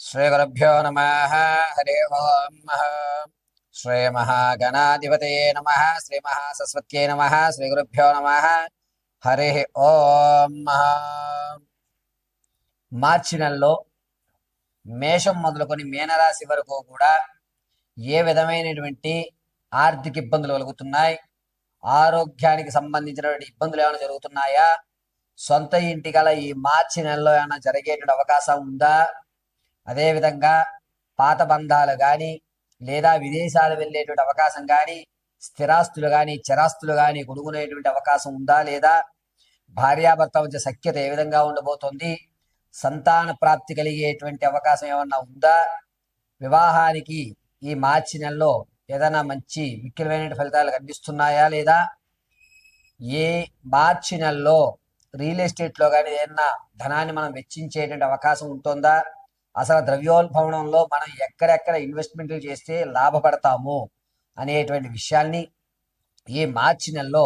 श्रीगुरुभ्यो नमः। हरि ओम्। श्रीमहागणाधिपतये नमः। श्रीमहासरस्वत्यै नमः। श्रीगुरुभ्यो नमः। हरि ओम्। మార్చి నెలలో మేషం మొదలుకొని మీనరాశి వరకు కూడా ఏ విధమైనటువంటి ఆర్థిక ఇబ్బందులు కలుగుతున్నాయి, ఆరోగ్యానికి సంబంధించినటువంటి ఇబ్బందులు ఏమైనా జరుగుతున్నాయా, సొంత ఇంటి గల ఈ మార్చి నెలలో ఏమైనా జరిగేటువంటి అవకాశం ఉందా, అదేవిధంగా పాత బంధాలు కానీ లేదా విదేశాలు వెళ్ళేటువంటి అవకాశం కానీ, స్థిరాస్తులు కానీ చరాస్తులు కానీ కొనుక్కునేటువంటి అవకాశం ఉందా లేదా, భార్యాభర్త మధ్య సఖ్యత ఏ విధంగా ఉండబోతోంది, సంతాన ప్రాప్తి కలిగేటువంటి అవకాశం ఏమన్నా ఉందా, వివాహానికి ఈ మార్చి నెలలో ఏదైనా మంచి మిక్కిలమైన ఫలితాలు కనిపిస్తున్నాయా లేదా, ఏ మార్చి నెలలో రియల్ ఎస్టేట్లో కానీ ఏదైనా ధనాన్ని మనం వెచ్చించేటువంటి అవకాశం ఉంటుందా, అసలు ద్రవ్యోల్బణంలో మనం ఎక్కడెక్కడ ఇన్వెస్ట్మెంట్లు చేస్తే లాభపడతాము అనేటువంటి విషయాల్ని ఈ మార్చి నెలలో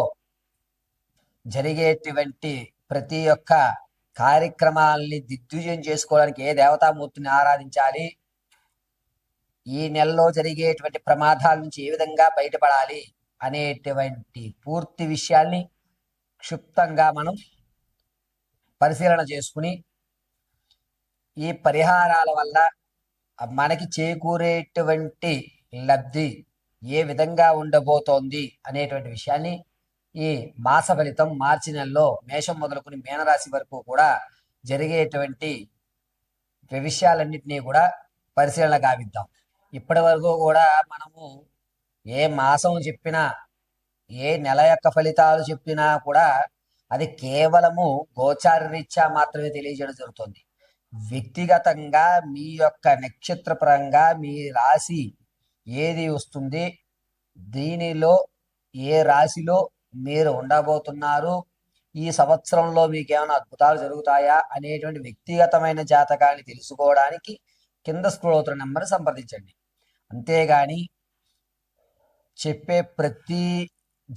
జరిగేటువంటి ప్రతి ఒక్క కార్యక్రమాలని దిగ్విజయం చేసుకోవడానికి ఏ దేవతామూర్తిని ఆరాధించాలి, ఈ నెలలో జరిగేటువంటి ప్రమాదాల నుంచి ఏ విధంగా బయటపడాలి అనేటువంటి పూర్తి విషయాల్ని క్షుప్తంగా మనం పరిశీలన చేసుకుని ఈ పరిహారాల వల్ల మనకి చేకూరేటువంటి లబ్ధి ఏ విధంగా ఉండబోతోంది అనేటువంటి విషయాన్ని ఈ మాస ఫలితం మార్చి నెలలో మేషం మొదలుకొని మీనరాశి వరకు కూడా జరిగేటువంటి విషయాలన్నింటినీ కూడా పరిశీలన గావిద్దాం. ఇప్పటి వరకు కూడా మనము ఏ మాసం చెప్పినా ఏ నెల యొక్క ఫలితాలు చెప్పినా కూడా అది కేవలము గోచార రీత్యా మాత్రమే తెలియజేయడం జరుగుతుంది. వ్యక్తిగతంగా మీ యొక్క నక్షత్రపరంగా మీ రాశి ఏది వస్తుంది, దీనిలో ఏ రాశిలో మీరు ఉండబోతున్నారు, ఈ సంవత్సరంలో మీకు ఏమైనా అద్భుతాలు జరుగుతాయా అనేటువంటి వ్యక్తిగతమైన జాతకాన్ని తెలుసుకోవడానికి కింద స్క్రోల్ అవుతున్న నెంబర్ సంప్రదించండి. అంతేగాని చెప్పే ప్రతి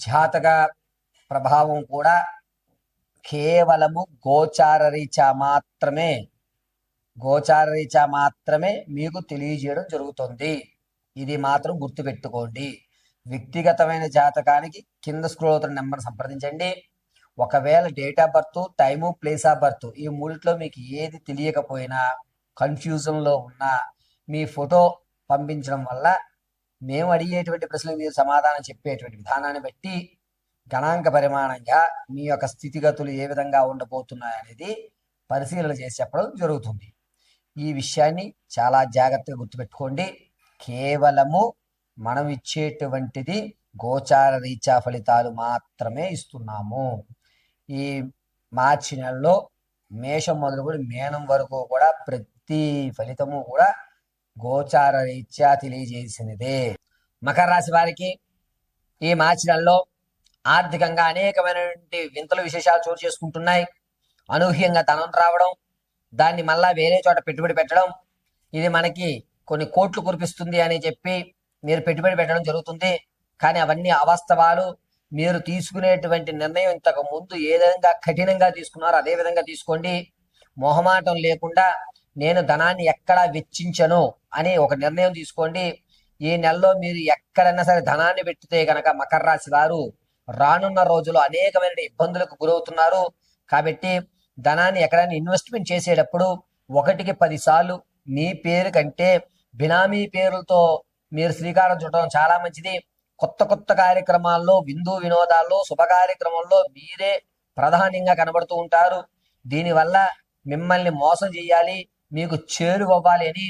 జాతక ప్రభావం కూడా కేవలము గోచార రీత్యా మాత్రమే మీకు తెలియజేయడం జరుగుతుంది. ఇది మాత్రం గుర్తుపెట్టుకోండి. వ్యక్తిగతమైన జాతకానికి కింద స్క్రోల్ అవుతున్న నెంబర్ సంప్రదించండి. ఒకవేళ date of birth, time, place of birth ఈ మూడిట్లో మీకు ఏది తెలియకపోయినా, కన్ఫ్యూజన్లో ఉన్నా మీ ఫోటో పంపించడం వల్ల మేము అడిగేటువంటి ప్రశ్నలు మీరు సమాధానం చెప్పేటువంటి విధానాన్ని బట్టి గణాంక పరిమాణంగా మీ యొక్క స్థితిగతులు ఏ విధంగా ఉండబోతున్నాయి అనేది పరిశీలన చేసి చెప్పడం జరుగుతుంది. ఈ విషయాన్ని చాలా జాగ్రత్తగా గుర్తుపెట్టుకోండి. కేవలము మనం ఇచ్చేటువంటిది గోచార రీత్యా ఫలితాలు మాత్రమే ఇస్తున్నాము. ఈ మార్చి నెలలో మేషం మొదలుకొని మీనం వరకు కూడా ప్రతి ఫలితము కూడా గోచార రీత్యా తెలియజేసినదే. మకర రాశి వారికి ఈ మార్చి నెలలో ఆర్థికంగా అనేకమైనటువంటి వింతలు విశేషాలు చోటు చేసుకుంటున్నాయి. అనూహ్యంగా ధనం రావడం, దాన్ని మళ్ళా వేరే చోట పెట్టుబడి పెట్టడం, ఇది మనకి కొన్ని కోట్లు కురిపిస్తుంది అని చెప్పి మీరు పెట్టుబడి పెట్టడం జరుగుతుంది. కానీ అవన్నీ అవాస్తవాలు. మీరు తీసుకునేటువంటి నిర్ణయం ఇంతకు ముందు ఏ విధంగా కఠినంగా తీసుకున్నారో అదే విధంగా తీసుకోండి. మొహమాటం లేకుండా నేను ధనాన్ని ఎక్కడా వెచ్చించను అని ఒక నిర్ణయం తీసుకోండి. ఈ నెలలో మీరు ఎక్కడైనా సరే ధనాన్ని పెట్టితే గనక మకర రాశి వారు రానున్న రోజుల్లో అనేకమైన ఇబ్బందులకు గురవుతున్నారు. కాబట్టి ధనాన్ని ఎక్కడైనా ఇన్వెస్ట్మెంట్ చేసేటప్పుడు 1కి 10 సార్లు మీ పేరు కంటే బినామీ పేరులతో మీరు శ్రీకారం చుట్టడం చాలా మంచిది. కొత్త కార్యక్రమాల్లో, విందు వినోదాల్లో, శుభ కార్యక్రమంలో మీరే ప్రధానంగా కనబడుతూ ఉంటారు. దీనివల్ల మిమ్మల్ని మోసం చేయాలి, మీకు చేరువవ్వాలి అని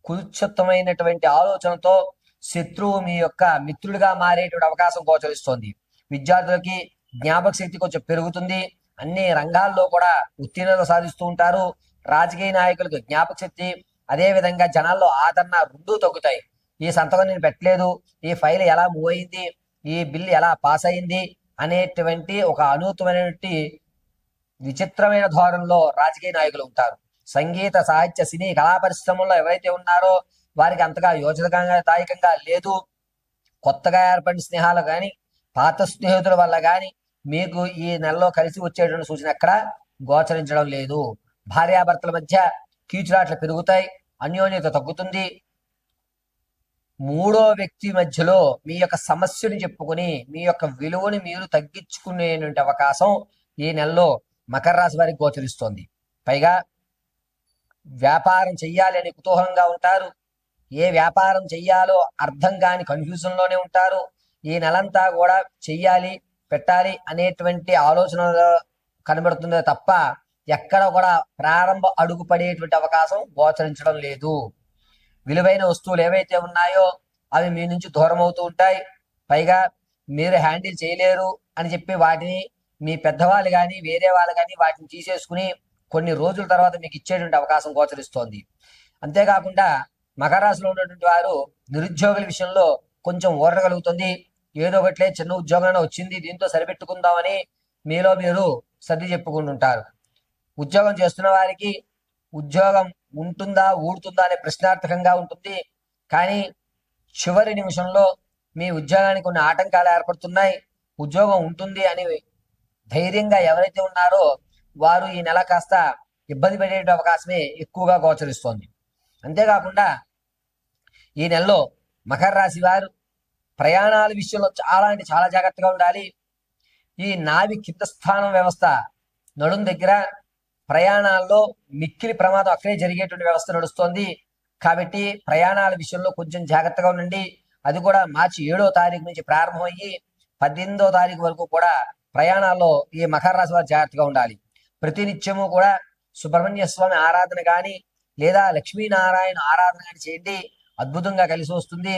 కుత్సితమైనటువంటి ఆలోచనతో శత్రువు మీ యొక్క మిత్రుడిగా మారేటువంటి అవకాశం గోచరిస్తోంది. విద్యార్థులకి జ్ఞాపక శక్తి కొంచెం పెరుగుతుంది. అన్ని రంగాల్లో కూడా ఉత్తీర్ణత సాధిస్తూ ఉంటారు. రాజకీయ నాయకులకు జ్ఞాపక శక్తి, అదే విధంగా జనాల్లో ఆదరణ రెండూ తగ్గుతాయి. ఈ సంతకం నేను పెట్టలేదు, ఈ ఫైల్ ఎలా మూవ్ అయింది, ఈ బిల్ ఎలా పాస్ అయింది అనేటువంటి ఒక అనూతమైనటువంటి విచిత్రమైన ధోరణిలో రాజకీయ నాయకులు ఉంటారు. సంగీత, సాహిత్య, సినీ, కళా పరిశ్రమల్లో ఎవరైతే ఉన్నారో వారికి అంతగా యోజనదాయకంగా లేదు. కొత్తగా ఏర్పడిన స్నేహాలు కానీ, పాత స్నేహితుల వల్ల కానీ మీకు ఈ నెలలో కలిసి వచ్చేటువంటి సూచన ఎక్కడ గోచరించడం లేదు. భార్యాభర్తల మధ్య కీచులాట్లు పెరుగుతాయి. అన్యోన్యత తగ్గుతుంది. మూడో వ్యక్తి మధ్యలో మీ యొక్క సమస్యను చెప్పుకుని మీ యొక్క విలువని మీరు తగ్గించుకునేటువంటి అవకాశం ఈ నెలలో మకర రాశి వారికి గోచరిస్తోంది. పైగా వ్యాపారం చెయ్యాలి అని కుతూహలంగా ఉంటారు. ఏ వ్యాపారం చెయ్యాలో అర్థం కాని కన్ఫ్యూజన్లోనే ఉంటారు. ఈ నెలంతా కూడా చెయ్యాలి పెట్టాలి అనేటువంటి ఆలోచనలో కనబడుతుందే తప్ప ఎక్కడ కూడా ప్రారంభ అడుగు పడేటువంటి అవకాశం గోచరించడం లేదు. విలువైన వస్తువులు ఏవైతే ఉన్నాయో అవి మీ నుంచి దూరం అవుతూ ఉంటాయి. పైగా మీరు హ్యాండిల్ చేయలేరు అని చెప్పి వాటిని మీ పెద్దవాళ్ళు కానీ వేరే వాళ్ళు కానీ వాటిని తీసేసుకుని కొన్ని రోజుల తర్వాత మీకు ఇచ్చేటువంటి అవకాశం గోచరిస్తోంది. అంతేకాకుండా మకర రాశిలో ఉన్నటువంటి వారు నిరుద్యోగుల విషయంలో కొంచెం ఊరగలుగుతుంది. ఏదో ఒకట్లే చిన్న ఉద్యోగం వచ్చింది, దీంతో సరిపెట్టుకుందామని మీలో మీరు సర్ది చెప్పుకుంటుంటారు. ఉద్యోగం చేస్తున్న వారికి ఉద్యోగం ఉంటుందా ఊడుతుందా అనే ప్రశ్నార్థకంగా ఉంటుంది. కానీ చివరి నిమిషంలో మీ ఉద్యోగానికి కొన్ని ఆటంకాలు ఏర్పడుతున్నాయి. ఉద్యోగం ఉంటుంది అని ధైర్యంగా ఎవరైతే ఉన్నారో వారు ఈ నెల కాస్త ఇబ్బంది పడే అవకాశమే ఎక్కువగా గోచరిస్తోంది. అంతేకాకుండా ఈ నెలలో మకర రాశి వారు ప్రయాణాల విషయంలో చాలా అంటే చాలా జాగ్రత్తగా ఉండాలి. ఈ నాభి కింద స్థానం వ్యవస్థ నడుం దగ్గర ప్రయాణాల్లో మిక్కిలి ప్రమాదం అక్కడే జరిగేటువంటి వ్యవస్థ నడుస్తోంది. కాబట్టి ప్రయాణాల విషయంలో కొంచెం జాగ్రత్తగా ఉండండి. అది కూడా మార్చి 7వ తారీఖు నుంచి ప్రారంభమయ్యి 18వ తారీఖు వరకు కూడా ప్రయాణాల్లో ఈ మకర రాశి వారు జాగ్రత్తగా ఉండాలి. ప్రతినిత్యము కూడా సుబ్రహ్మణ్య స్వామి ఆరాధన కానీ లేదా లక్ష్మీనారాయణ ఆరాధన కానీ చేయండి, అద్భుతంగా కలిసి వస్తుంది.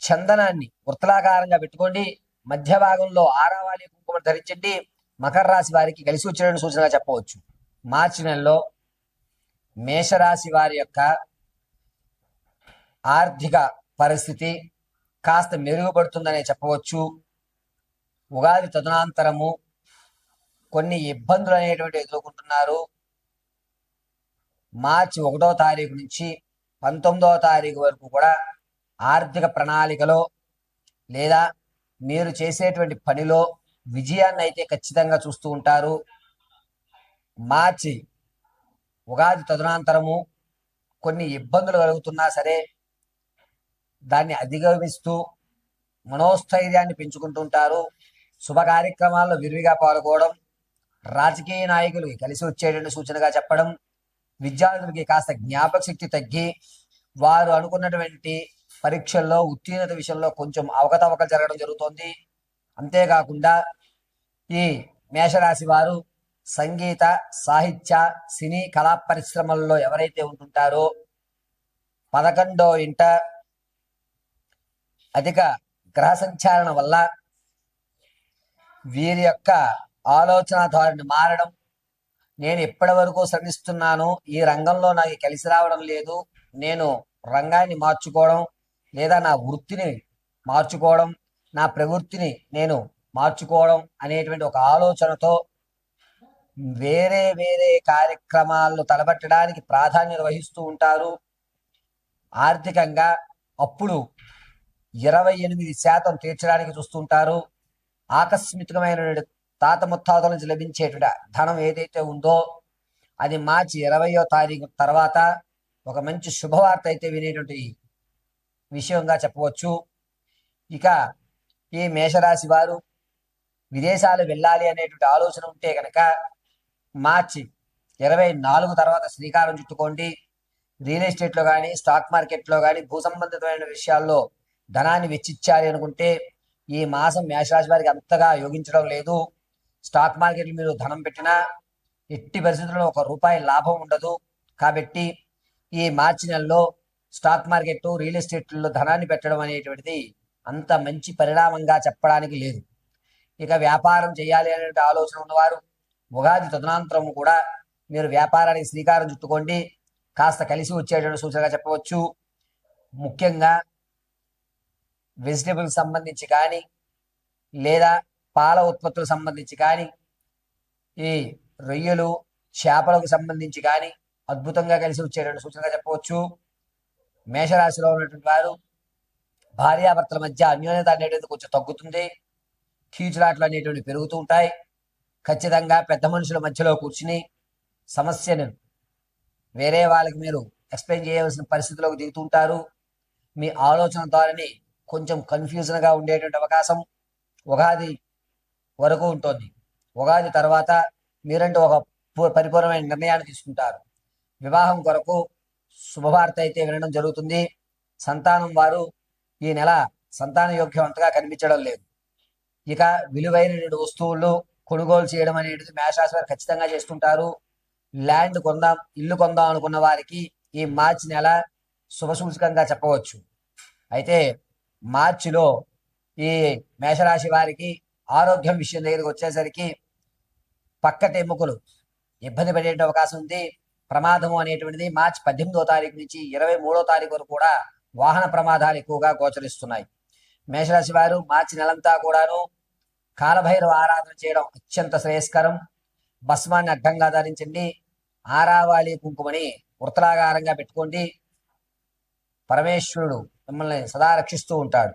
చందనాన్ని వృత్తలాకారంగా పెట్టుకోండి, మధ్య భాగంలో ఆరావాలి కుంకుమ ధరించండి. మకర రాశి వారికి కలిసి వచ్చేటువంటి సూచనగా చెప్పవచ్చు. మార్చి నెలలో మేషరాశి వారి యొక్క ఆర్థిక పరిస్థితి కాస్త మెరుగుపడుతుందనే చెప్పవచ్చు. ఉగాది తదనంతరము కొన్ని ఇబ్బందులు అనేటువంటి ఎదుర్కొంటున్నారు. మార్చి 1వ తారీఖు నుంచి 19వ తారీఖు వరకు కూడా ఆర్థిక ప్రణాళికలో లేదా మీరు చేసేటువంటి పనిలో విజయాన్ని అయితే ఖచ్చితంగా చూస్తూ ఉంటారు. మార్చి ఉగాది తదనంతరము కొన్ని ఇబ్బందులు కలుగుతున్నా సరే దాన్ని అధిగమిస్తూ మనోస్థైర్యాన్ని పెంచుకుంటుంటారు. శుభ కార్యక్రమాల్లో విరివిగా పాల్గొనడం, రాజకీయ నాయకులకి కలిసి వచ్చేటువంటి సూచనగా చెప్పడం, విద్యార్థులకి కాస్త జ్ఞాపక శక్తి తగ్గి వారు అనుకున్నటువంటి పరీక్షల్లో ఉత్తీర్ణత విషయంలో కొంచెం అవకతవకలు జరగడం జరుగుతోంది. అంతేకాకుండా ఈ మేషరాశి వారు సంగీత సాహిత్య సినీ కళా పరిశ్రమల్లో ఎవరైతే ఉంటుంటారో 11వ ఇంట అధిక గ్రహ సంచారణ వల్ల వీరి యొక్క ఆలోచన ధోరణి మారడం, నేను ఎప్పటి వరకు శ్రమిస్తున్నాను ఈ రంగంలో నాకు కలిసి రావడం లేదు, నేను రంగాన్ని మార్చుకోవడం లేదా నా వృత్తిని మార్చుకోవడం, నా ప్రవృత్తిని నేను మార్చుకోవడం అనేటువంటి ఒక ఆలోచనతో వేరే వేరే కార్యక్రమాలను తలబట్టడానికి ప్రాధాన్యత వహిస్తూ ఉంటారు. ఆర్థికంగా అప్పుడు 28% తీర్చడానికి చూస్తుంటారు. ఆకస్మికమైన తాత ముత్తాతల నుంచి లభించేటువంటి ధనం ఏదైతే ఉందో అది మార్చి 20వ తారీఖు తర్వాత ఒక మంచి శుభవార్త అయితే వినేటువంటి విషయంగా చెప్పవచ్చు. ఇక ఈ మేషరాశి వారు విదేశాలు వెళ్ళాలి అనేటువంటి ఆలోచన ఉంటే కనుక మార్చి 24 తర్వాత శ్రీకారం చుట్టుకోండి. రియల్ ఎస్టేట్లో కానీ స్టాక్ మార్కెట్లో కానీ భూ సంబంధితమైన విషయాల్లో ధనాన్ని వెచ్చించాలి అనుకుంటే ఈ మాసం మేషరాశి వారికి అంతగా యోగించడం లేదు. స్టాక్ మార్కెట్లో మీరు ధనం పెట్టినా ఎట్టి పరిస్థితుల్లో ₹1 లాభం ఉండదు. కాబట్టి ఈ మార్చి నెలలో స్టాక్ మార్కెట్ రియల్ ఎస్టేట్లో ధనాన్ని పెట్టడం అనేటువంటిది అంత మంచి పరిణామంగా చెప్పడానికి లేదు. ఇక వ్యాపారం చేయాలి అనే ఆలోచన ఉన్నవారు ఉగాది తదనంతరం కూడా మీరు వ్యాపారానికి శ్రీకారం చుట్టుకోండి, కాస్త కలిసి వచ్చేటువంటి సూచనగా చెప్పవచ్చు. ముఖ్యంగా వెజిటేబుల్కి సంబంధించి కానీ లేదా పాల ఉత్పత్తులకు సంబంధించి కానీ ఈ రొయ్యలు చేపలకు సంబంధించి కానీ అద్భుతంగా కలిసి వచ్చేటువంటి సూచనగా చెప్పవచ్చు. మేషరాశిలో ఉన్నటువంటి వారు భార్యాభర్తల మధ్య అన్యోన్యత అనేటువంటి కొంచెం తగ్గుతుంది. కీచులాట్లు అనేటువంటి పెరుగుతూ ఉంటాయి. ఖచ్చితంగా పెద్ద మనుషుల మధ్యలో కూర్చుని సమస్యను వేరే వాళ్ళకి మీరు ఎక్స్ప్లెయిన్ చేయవలసిన పరిస్థితిలోకి దిగుతుంటారు. మీ ఆలోచన ధోరణి కొంచెం కన్ఫ్యూజన్గా ఉండేటువంటి అవకాశం ఉగాది వరకు ఉంటుంది. ఉగాది తర్వాత మీరంటూ ఒక పరిపూర్ణమైన నిర్ణయాన్ని తీసుకుంటారు. వివాహం కొరకు శుభవార్త అయితే వినడం జరుగుతుంది. సంతానం వారు ఈ నెల సంతాన యోగ్యవంతగా కనిపించడం లేదు. ఇక విలువైన వస్తువులు కొనుగోలు చేయడం అనేది మేషరాశి వారు ఖచ్చితంగా చేస్తుంటారు. ల్యాండ్ కొందాం, ఇల్లు కొందాం అనుకున్న వారికి ఈ మార్చి నెల శుభసూచకంగా చెప్పవచ్చు. అయితే మార్చిలో ఈ మేషరాశి వారికి ఆరోగ్యం విషయం దగ్గరికి వచ్చేసరికి పక్కటి ఎముకలు ఇబ్బంది పడే అవకాశం ఉంది. ప్రమాదము అనేటువంటిది మార్చి 18వ తారీఖు నుంచి 23వ తారీఖు వరకు కూడా వాహన ప్రమాదాలు ఎక్కువగా గోచరిస్తున్నాయి. మేషరాశి వారు మార్చి నెలంతా కూడాను కాలభైరవ ఆరాధన చేయడం అత్యంత శ్రేయస్కరం. భస్మాన్ని అడ్డంగా ధరించండి. ఆరావాలి కుంకుమని వృత్తలాకారంగా పెట్టుకోండి. పరమేశ్వరుడు మిమ్మల్ని సదా రక్షిస్తూ ఉంటాడు.